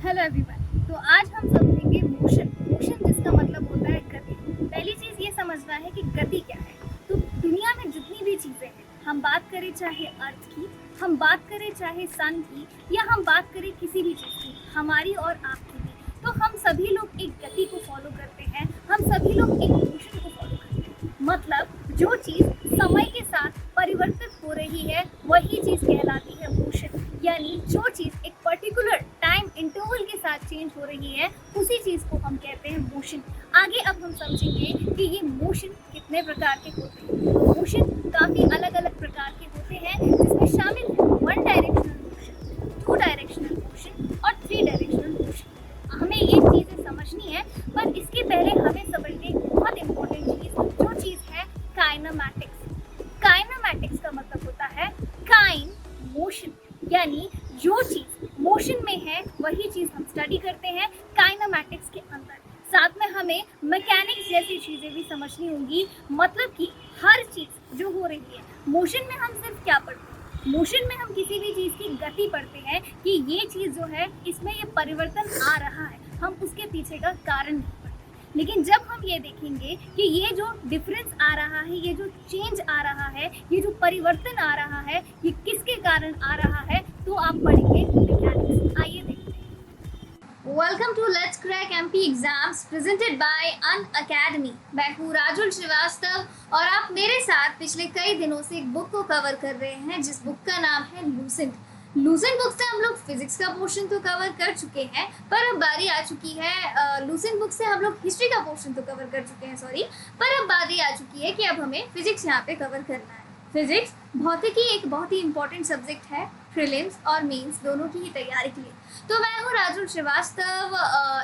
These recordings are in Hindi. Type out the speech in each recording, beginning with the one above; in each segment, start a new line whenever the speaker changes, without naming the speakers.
Hello everyone. तो आज हम समझेंगे मोशन। मोशन जिसका मतलब होता है गति। पहली चीज़ ये समझना है कि गति क्या है। तो दुनिया में जितनी भी चीज़ें हैं, हम बात करें चाहे अर्थ की, हम बात करें चाहे सन की, या हम बात करें किसी भी चीज़ की, हमारी और आपकी भी, तो हम सभी लोग एक गति को फॉलो करते हैं। हम सभी लोग एक मोशन को फॉलो करते हैं। मतलब जो चीज़ समय के साथ परिवर्तित हो रही है वही चीज़ कहलाती है मोशन। यानी जो चीज़ एक पर्टिकुलर टाइम इंटरवल के साथ चेंज हो रही है उसी चीज़ को हम कहते हैं मोशन। आगे अब हम समझेंगे कि ये मोशन कितने प्रकार के होते हैं। मोशन काफ़ी अलग अलग प्रकार के होते हैं जिसमें शामिल है one directional motion, two directional motion और थ्री डायरेक्शनल मोशन। हमें ये चीज़ें समझनी है, पर इसके पहले हमें समझनी एक बहुत इंपॉर्टेंट चीज़, जो चीज़ है काइनेमैटिक्स। काइनेमैटिक्स का मतलब होता है काइन मोशन, यानी जो चीज़ मोशन में है वही चीज़ हम स्टडी करते हैं काइनेमैटिक्स के अंदर। साथ में हमें मैकेनिक्स जैसी चीज़ें भी समझनी होंगी। मतलब कि हर चीज़ जो हो रही है मोशन में, हम सिर्फ क्या पढ़ते हैं, मोशन में हम किसी भी चीज़ की गति पढ़ते हैं कि ये चीज़ जो है इसमें ये परिवर्तन आ रहा है, हम उसके पीछे का कारण नहीं पढ़ते। लेकिन जब हम ये देखेंगे कि ये जो डिफरेंस आ रहा है, ये जो चेंज आ रहा है, ये जो परिवर्तन आ रहा है, ये किसके कारण आ रहा है, तो आप पढ़ेंगे मैकेनिक्स। आइए देखते हैं। Welcome to let's crack MP exams presented by Unacademy. मैं हूँ राजुल श्रीवास्तव और आप मेरे साथ पिछले कई दिनों से एक बुक को कवर कर रहे हैं जिस बुक का नाम है लूसेंट। लूसेंट बुक से हम लोग फिजिक्स का पोर्शन तो कवर कर चुके हैं, पर अब बारी आ चुकी है लूसेंट बुक से हम लोग हिस्ट्री का पोर्शन तो कवर कर चुके हैं, सॉरी, पर अब बारी आ चुकी है कि अब हमें फिजिक्स यहाँ पे कवर करना है। फिजिक्स भौतिकी एक बहुत ही इंपॉर्टेंट सब्जेक्ट है प्रीलिम्स और मेंस दोनों की ही तैयारी के लिए। तो मैं हूँ राजुल श्रीवास्तव।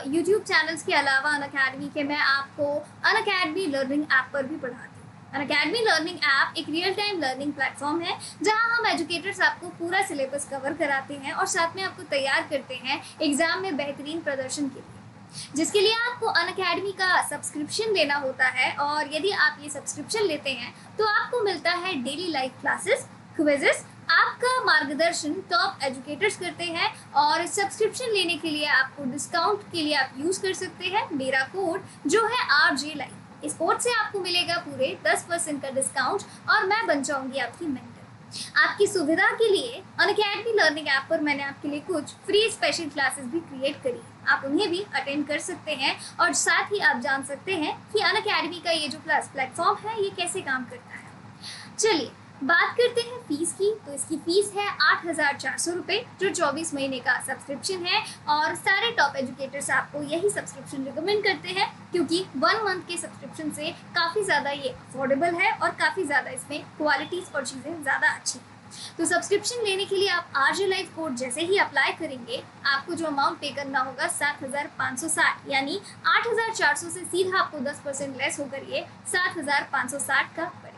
यूट्यूब चैनल्स के अलावा अनअकैडमी के मैं आपको अनअकैडमी लर्निंग ऐप पर भी पढ़ाती हूँ। अनअकैडमी लर्निंग ऐप एक रियल टाइम लर्निंग प्लेटफॉर्म है जहां हम एजुकेटर्स आपको पूरा सिलेबस कवर कराते हैं और साथ में आपको तैयार करते हैं एग्जाम में बेहतरीन प्रदर्शन के लिए, जिसके लिए आपको अनअकैडमी का सब्सक्रिप्शन लेना होता है। और यदि आप ये सब्सक्रिप्शन लेते हैं तो आपको मिलता है डेली लाइव क्लासेस, क्विजेस, आपका मार्गदर्शन टॉप एजुकेटर्स करते हैं। और सब्सक्रिप्शन लेने के लिए आपको डिस्काउंट के लिए आप यूज कर सकते हैं मेरा कोड जो है RJ लाइव। इस कोड से आपको मिलेगा पूरे 10% का डिस्काउंट और मैं बन जाऊंगी आपकी मेंटर। आपकी सुविधा के लिए अनअकैडमी लर्निंग ऐप पर मैंने आपके लिए कुछ फ्री स्पेशल क्लासेस भी क्रिएट करी है, आप उन्हें भी अटेंड कर सकते हैं। और साथ ही आप जान सकते हैं कि अनअकैडमी का ये जो क्लास प्लेटफॉर्म है ये कैसे काम करता है। चलिए बात करते हैं फीस की। तो इसकी फीस है 8,400 रुपये, जो 24 महीने का सब्सक्रिप्शन है। और सारे टॉप एजुकेटर्स आपको यही सब्सक्रिप्शन रिकमेंड करते हैं क्योंकि 1 मंथ के सब्सक्रिप्शन से काफ़ी ज़्यादा ये अफोर्डेबल है और काफ़ी ज़्यादा इसमें क्वालिटीज़ और चीज़ें ज़्यादा अच्छी हैं। तो सब्सक्रिप्शन लेने के लिए आप RJ लाइव कोड जैसे ही अप्लाई करेंगे आपको जो अमाउंट पे करना होगा 7,560, यानी 8,400 से सीधा आपको 10% लेस होकर ये 7,560 का पड़ेगा।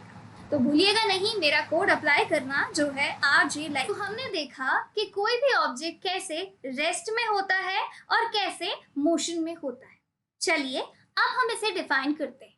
तो भूलिएगा नहीं मेरा कोड अप्लाई करना जो है RJ लाइव। तो हमने देखा कि कोई भी ऑब्जेक्ट कैसे रेस्ट में होता है और कैसे मोशन में होता है। चलिए अब हम इसे डिफाइन करते हैं।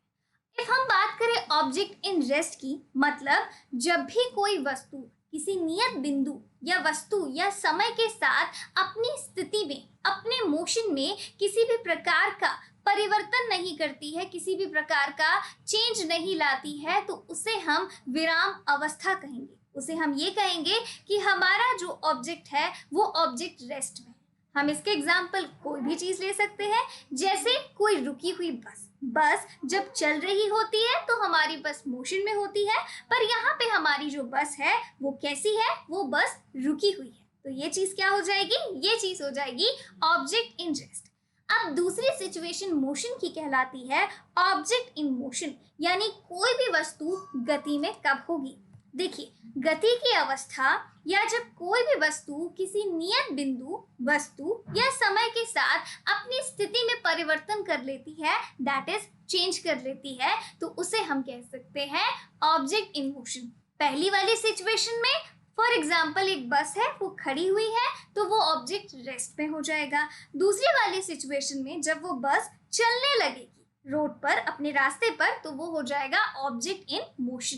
इफ हम बात करें ऑब्जेक्ट इन रेस्ट की, मतलब जब भी कोई वस्तु किसी नियत बिंदु या वस्तु या समय के साथ अपनी स्थिति में, अपने मोशन में किसी भी प्रकार का परिवर्तन नहीं करती है, किसी भी प्रकार का चेंज नहीं लाती है, तो उसे हम विराम अवस्था कहेंगे। उसे हम ये कहेंगे कि हमारा जो ऑब्जेक्ट है वो ऑब्जेक्ट रेस्ट में। हम इसके एग्जाम्पल कोई भी चीज ले सकते हैं, जैसे कोई रुकी हुई बस। बस जब चल रही होती है तो हमारी बस मोशन में होती है, पर यहाँ पे हमारी जो बस है वो कैसी है, वो बस रुकी हुई है। तो ये चीज क्या हो जाएगी, ये चीज हो जाएगी ऑब्जेक्ट इन रेस्ट। अब दूसरी सिचुएशन मोशन की कहलाती है ऑब्जेक्ट इन मोशन, यानी कोई भी वस्तु गति में कब होगी। देखिए गति की अवस्था या जब कोई भी वस्तु किसी नियत बिंदु, वस्तु या समय के साथ अपनी स्थिति में परिवर्तन कर लेती है, दैट इज चेंज कर लेती है, तो उसे हम कह सकते हैं ऑब्जेक्ट इन मोशन। पहली वाली सिचुएशन में फॉर एग्जाम्पल एक बस है वो खड़ी हुई है तो वो ऑब्जेक्ट रेस्ट में हो जाएगा। दूसरी वाली सिचुएशन में जब वो बस चलने लगेगी रोड पर, अपने रास्ते पर, तो वो हो जाएगा ऑब्जेक्ट इन मोशन।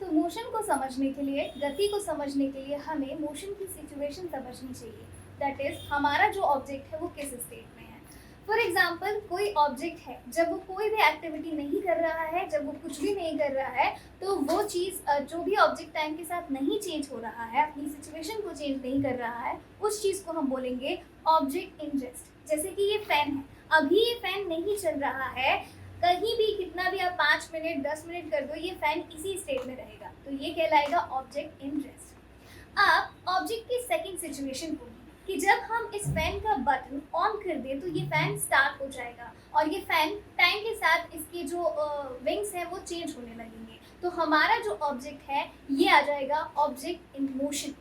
तो मोशन को समझने के लिए, गति को समझने के लिए हमें मोशन की सिचुएशन समझनी चाहिए। दैट इज हमारा जो ऑब्जेक्ट है वो किस स्टेट में है। फॉर एग्जाम्पल, कोई ऑब्जेक्ट है जब वो कोई भी एक्टिविटी नहीं कर रहा है, जब वो कुछ भी नहीं कर रहा है, तो वो चीज़ जो भी ऑब्जेक्ट टाइम के साथ नहीं चेंज हो रहा है, अपनी सिचुएशन को चेंज नहीं कर रहा है, उस चीज़ को हम बोलेंगे ऑब्जेक्ट इन रेस्ट। जैसे कि ये फैन है, अभी ये फैन नहीं चल रहा है, कहीं भी कितना भी आप 5 मिनट 10 मिनट कर दो, ये फैन इसी स्टेट में रहेगा, तो ये कहलाएगा ऑब्जेक्ट इन रेस्ट। अब ऑब्जेक्ट की सेकंड सिचुएशन को कि जब हम इस फैन का बटन ऑन कर दें तो ये फैन स्टार्ट हो जाएगा और ये फैन टाइम के साथ इसके जो विंग्स हैं वो चेंज होने लगेंगे, तो हमारा जो ऑब्जेक्ट है ये आ जाएगा ऑब्जेक्ट इन मोशन।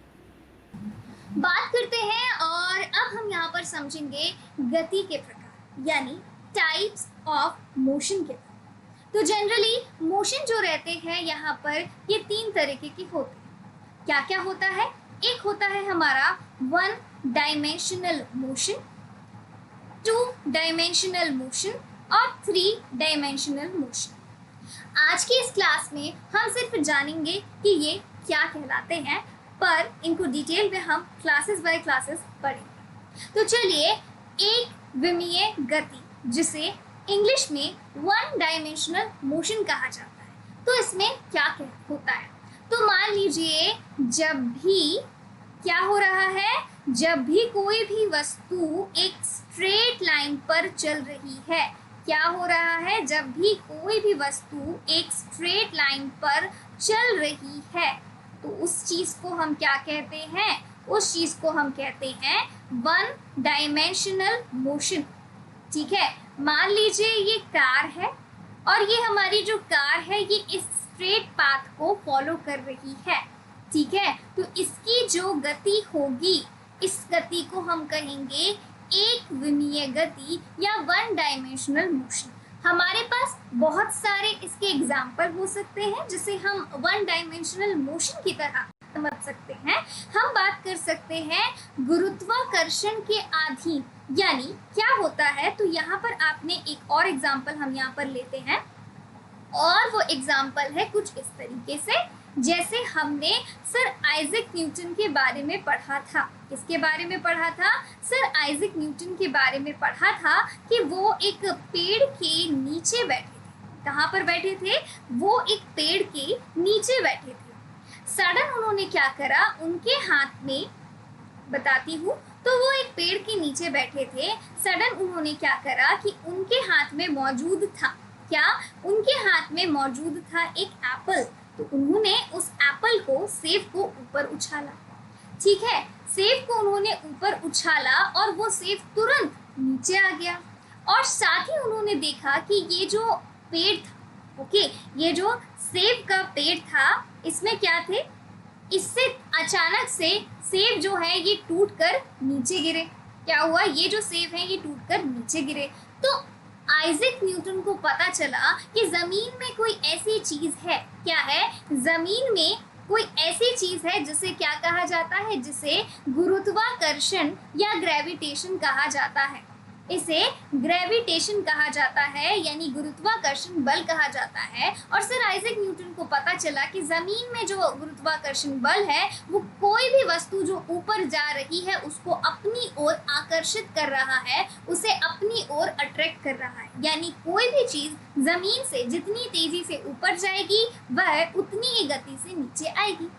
बात करते हैं और अब हम यहाँ पर समझेंगे गति के प्रकार यानी टाइप्स ऑफ मोशन के प्रकार। तो जनरली मोशन जो रहते हैं यहाँ पर ये 3 तरीके के होते हैं। क्या क्या होता है? एक होता है हमारा 1 डायमेंशनल मोशन, 2 डायमेंशनल मोशन और 3 डायमेंशनल मोशन। आज की इस क्लास में हम सिर्फ जानेंगे कि ये क्या कहलाते हैं, पर इनको डिटेल में हम क्लासेस बाय क्लासेस पढ़ेंगे। तो चलिए, एक विमीय गति जिसे इंग्लिश में 1 डायमेंशनल मोशन कहा जाता है, तो इसमें क्या होता है? तो मान लीजिए जब भी क्या हो रहा है, जब भी कोई भी वस्तु एक स्ट्रेट लाइन पर चल रही है, क्या हो रहा है? जब भी कोई भी वस्तु एक स्ट्रेट लाइन पर चल रही है तो उस चीज को हम क्या कहते हैं? उस चीज को हम कहते हैं 1 डायमेंशनल मोशन। ठीक है, मान लीजिए ये कार है और ये हमारी जो कार है ये इस स्ट्रेट पाथ को फॉलो कर रही है। ठीक है, तो इसकी जो गति होगी, इस गति को हम कहेंगे एक विमीय गति या 1 डायमेंशनल मोशन। हमारे पास बहुत सारे इसके एग्जाम्पल हो सकते हैं जिसे हम 1 डायमेंशनल मोशन की तरह समझ सकते हैं। हम बात कर सकते हैं गुरुत्वाकर्षण के अधीन, यानी क्या होता है? तो यहाँ पर आपने एक और एग्जाम्पल हम यहाँ पर लेते हैं और वो एग्जाम्पल है कुछ इस तरीके से, जैसे हमने सर आइजैक न्यूटन के बारे में पढ़ा था। किसके बारे में पढ़ा था? सर आइजैक न्यूटन के बारे में पढ़ा था कि वो एक पेड़ के नीचे बैठे थे। कहाँ पर बैठे थे? वो एक पेड़ के नीचे बैठे थे। सडन उन्होंने क्या करा, उनके हाथ में, बताती हूँ, तो वो एक पेड़ के नीचे बैठे थे। सडन उन्होंने क्या करा कि उनके हाथ में मौजूद था, क्या? उनके हाथ में मौजूद था एक एप्पल। तो उन्होंने उस एप्पल को, सेब को ऊपर उछाला। ठीक है, सेब को उन्होंने ऊपर उछाला और वो सेब तुरंत नीचे आ गया। और साथ ही उन्होंने देखा कि ये जो पेड़ था, ओके, ये जो सेब का पेड़ था, इसमें क्या थे? इससे अचानक से सेब जो है ये टूट कर नीचे गिरे। क्या हुआ? ये जो सेब है ये टूट कर नीचे गिरे। तो आइजैक न्यूटन को पता चला कि जमीन में कोई ऐसी चीज है। क्या है? जमीन में कोई ऐसी चीज है जिसे क्या कहा जाता है? जिसे गुरुत्वाकर्षण या ग्रेविटेशन कहा जाता है। इसे ग्रेविटेशन कहा जाता है, यानी गुरुत्वाकर्षण बल कहा जाता है। और सर आइजैक न्यूटन को पता चला कि जमीन में जो गुरुत्वाकर्षण बल है वो कोई भी वस्तु जो ऊपर जा रही है उसको अपनी ओर आकर्षित कर रहा है, उसे अपनी ओर अट्रैक्ट कर रहा है। यानी कोई भी चीज जमीन से जितनी तेजी से ऊपर जाएगी वह उतनी ही गति से नीचे आएगी।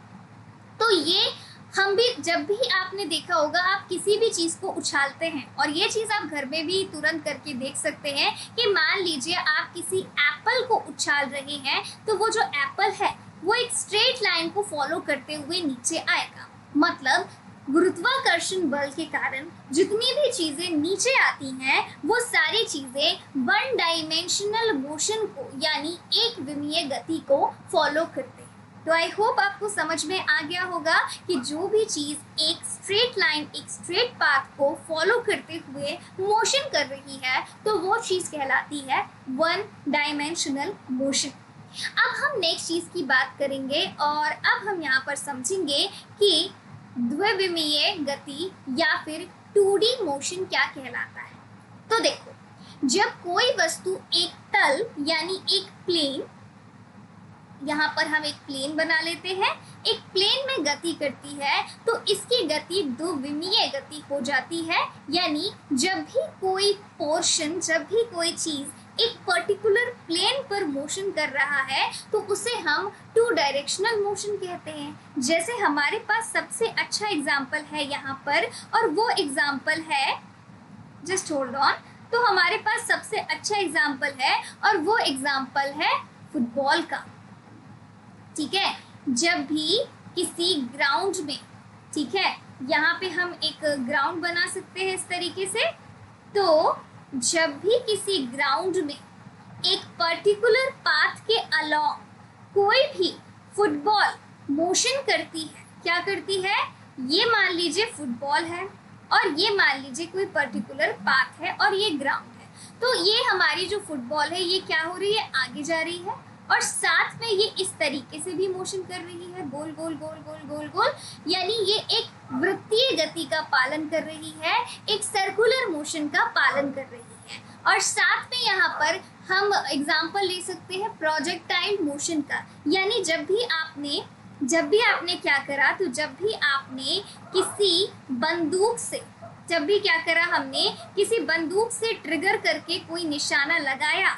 तो ये हम भी, जब भी आपने देखा होगा, आप किसी भी चीज को उछालते हैं, और ये चीज आप घर में भी तुरंत करके देख सकते हैं कि मान लीजिए आप किसी एप्पल को उछाल रहे हैं तो वो जो एप्पल है वो एक स्ट्रेट लाइन को फॉलो करते हुए नीचे आएगा। मतलब गुरुत्वाकर्षण बल के कारण जितनी भी चीजें नीचे आती हैं वो सारी चीजें 1 डायमेंशनल मोशन को, यानी एक विमीय गति को फॉलो करते हैं। तो आई होप आपको समझ में आ गया होगा कि जो भी चीज एक स्ट्रेट लाइन, एक स्ट्रेट पाथ को फॉलो करते हुए मोशन कर रही है तो वो चीज कहलाती है 1 डायमेंशनल मोशन। अब हम नेक्स्ट चीज की बात करेंगे और अब हम यहाँ पर समझेंगे कि द्विविमीय गति या फिर 2D मोशन क्या कहलाता है। तो देखो, जब कोई वस्तु एक तल यानी एक प्लेन यहाँ पर हम एक प्लेन बना लेते हैं। एक प्लेन में गति करती है तो इसकी गति द्विविमीय गति हो जाती है, यानी जब भी कोई पोर्शन, जब भी कोई चीज एक पर्टिकुलर प्लेन पर मोशन कर रहा है तो उसे हम टू डायरेक्शनल मोशन कहते हैं। जैसे हमारे पास सबसे अच्छा एग्जाम्पल है यहाँ पर, और वो एग्जाम्पल है, जस्ट होल्ड ऑन, तो हमारे पास सबसे अच्छा एग्जाम्पल है और वो एग्जाम्पल है फुटबॉल का। ठीक है, जब भी किसी ग्राउंड में, ठीक है, यहाँ पे हम एक ग्राउंड बना सकते हैं इस तरीके से, तो जब भी किसी ग्राउंड में एक पर्टिकुलर पाथ के अलोंग कोई भी फुटबॉल मोशन करती है, क्या करती है, ये मान लीजिए फुटबॉल है और ये मान लीजिए कोई पर्टिकुलर पाथ है और ये ग्राउंड है, तो ये हमारी जो फुटबॉल है ये क्या हो रही है, आगे जा रही है और साथ में ये इस तरीके से भी मोशन कर रही है, गोल गोल गोल गोल गोल गोल, यानी ये एक वृत्तीय गति का पालन कर रही है, एक सर्कुलर मोशन का पालन कर रही है। और साथ में यहाँ पर हम एग्जाम्पल ले सकते हैं प्रोजेक्टाइल मोशन का, यानी जब भी आपने क्या करा, तो जब भी आपने किसी बंदूक से, जब भी क्या करा, हमने किसी बंदूक से ट्रिगर करके कोई निशाना लगाया,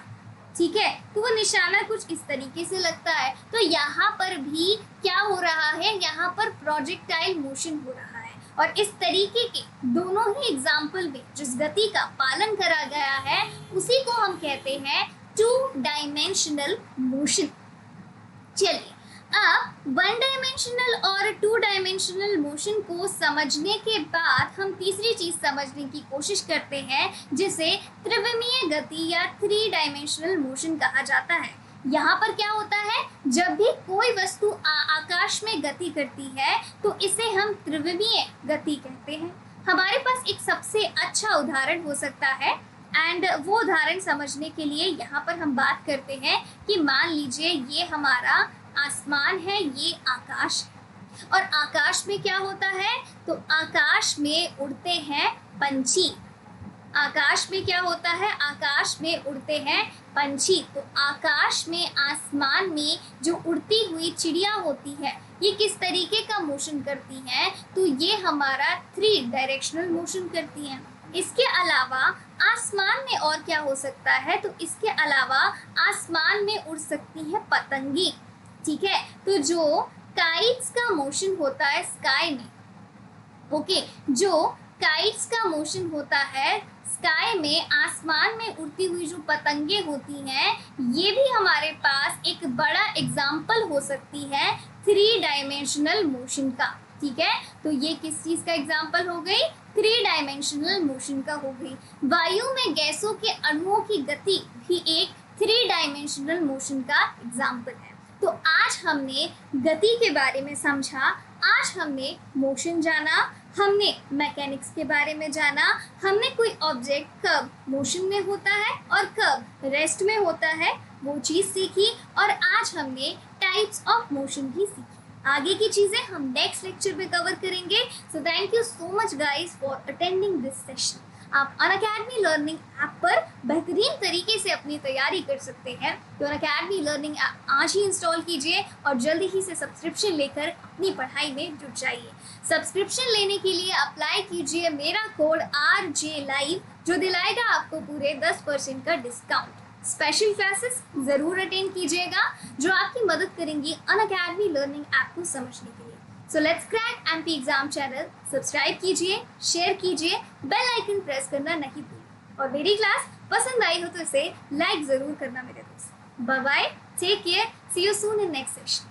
ठीक है, तो वो निशाना कुछ इस तरीके से लगता है, तो यहाँ पर भी क्या हो रहा है, यहाँ पर प्रोजेक्टाइल मोशन हो रहा है। और इस तरीके के दोनों ही एग्जाम्पल में जिस गति का पालन करा गया है उसी को हम कहते हैं टू डायमेंशनल मोशन। चलिए, अब वन डायमेंशनल और टू डायमेंशनल मोशन को समझने के बाद हम तीसरी चीज समझने की कोशिश करते हैं, जिसे त्रिविमीय गति या थ्री डायमेंशनल मोशन कहा जाता है। यहाँ पर क्या होता है, जब भी कोई वस्तु आकाश में गति करती है तो इसे हम त्रिविमीय गति कहते हैं। हमारे पास एक सबसे अच्छा उदाहरण हो सकता है, एंड वो उदाहरण समझने के लिए यहाँ पर हम बात करते हैं कि मान लीजिए ये हमारा आसमान है, ये आकाश है, और आकाश में क्या होता है, तो आकाश में उड़ते हैं पंछी। आकाश में क्या होता है, आकाश में उड़ते हैं पंछी। तो आकाश में, आसमान में जो उड़ती हुई चिड़िया होती है ये किस तरीके का मोशन करती हैं, तो ये हमारा थ्री डायरेक्शनल मोशन करती हैं। इसके अलावा आसमान में और क्या हो सकता है, तो इसके अलावा आसमान में उड़ सकती है पतंगी। ठीक है, तो जो काइट्स का मोशन होता है स्काई में, ओके, जो काइट्स का मोशन होता है स्काई में, आसमान में उड़ती हुई जो पतंगे होती हैं, ये भी हमारे पास एक बड़ा एग्जाम्पल हो सकती है थ्री डायमेंशनल मोशन का। ठीक है, तो ये किस चीज का एग्जाम्पल हो गई, थ्री डायमेंशनल मोशन का हो गई। वायु में गैसों के अणुओं की गति भी एक थ्री डायमेंशनल मोशन का एग्जाम्पल है। तो आज हमने गति के बारे में समझा, आज हमने मोशन जाना, हमने मैकेनिक्स के बारे में जाना, हमने कोई ऑब्जेक्ट कब मोशन में होता है और कब रेस्ट में होता है वो चीज़ सीखी, और आज हमने टाइप्स ऑफ मोशन भी सीखी। आगे की चीज़ें हम नेक्स्ट लेक्चर में कवर करेंगे। So thank you so much guys for attending this session. आप अनअकैडमी लर्निंग ऐप पर बेहतरीन तरीके से अपनी तैयारी कर सकते हैं। तो अनअकैडमी लर्निंग ऐप आज ही इंस्टॉल कीजिए और जल्दी ही से सब्सक्रिप्शन लेकर अपनी पढ़ाई में जुट जाइए। सब्सक्रिप्शन लेने के लिए अप्लाई कीजिए मेरा कोड RJLIVE, जो दिलाएगा आपको पूरे 10% का डिस्काउंट। स्पेशल क्लासेस ज़रूर अटेंड कीजिएगा जो आपकी मदद करेंगी अनअकैडमी लर्निंग ऐप को समझने के लिए। So let's crack MP exam channel subscribe कीजिए, शेयर कीजिए, बेल आइकन प्रेस करना नहीं भूलिए, और मेरी क्लास पसंद आई हो तो इसे लाइक ज़रूर करना मेरे दोस्त। Bye bye, take care, see you soon in next session.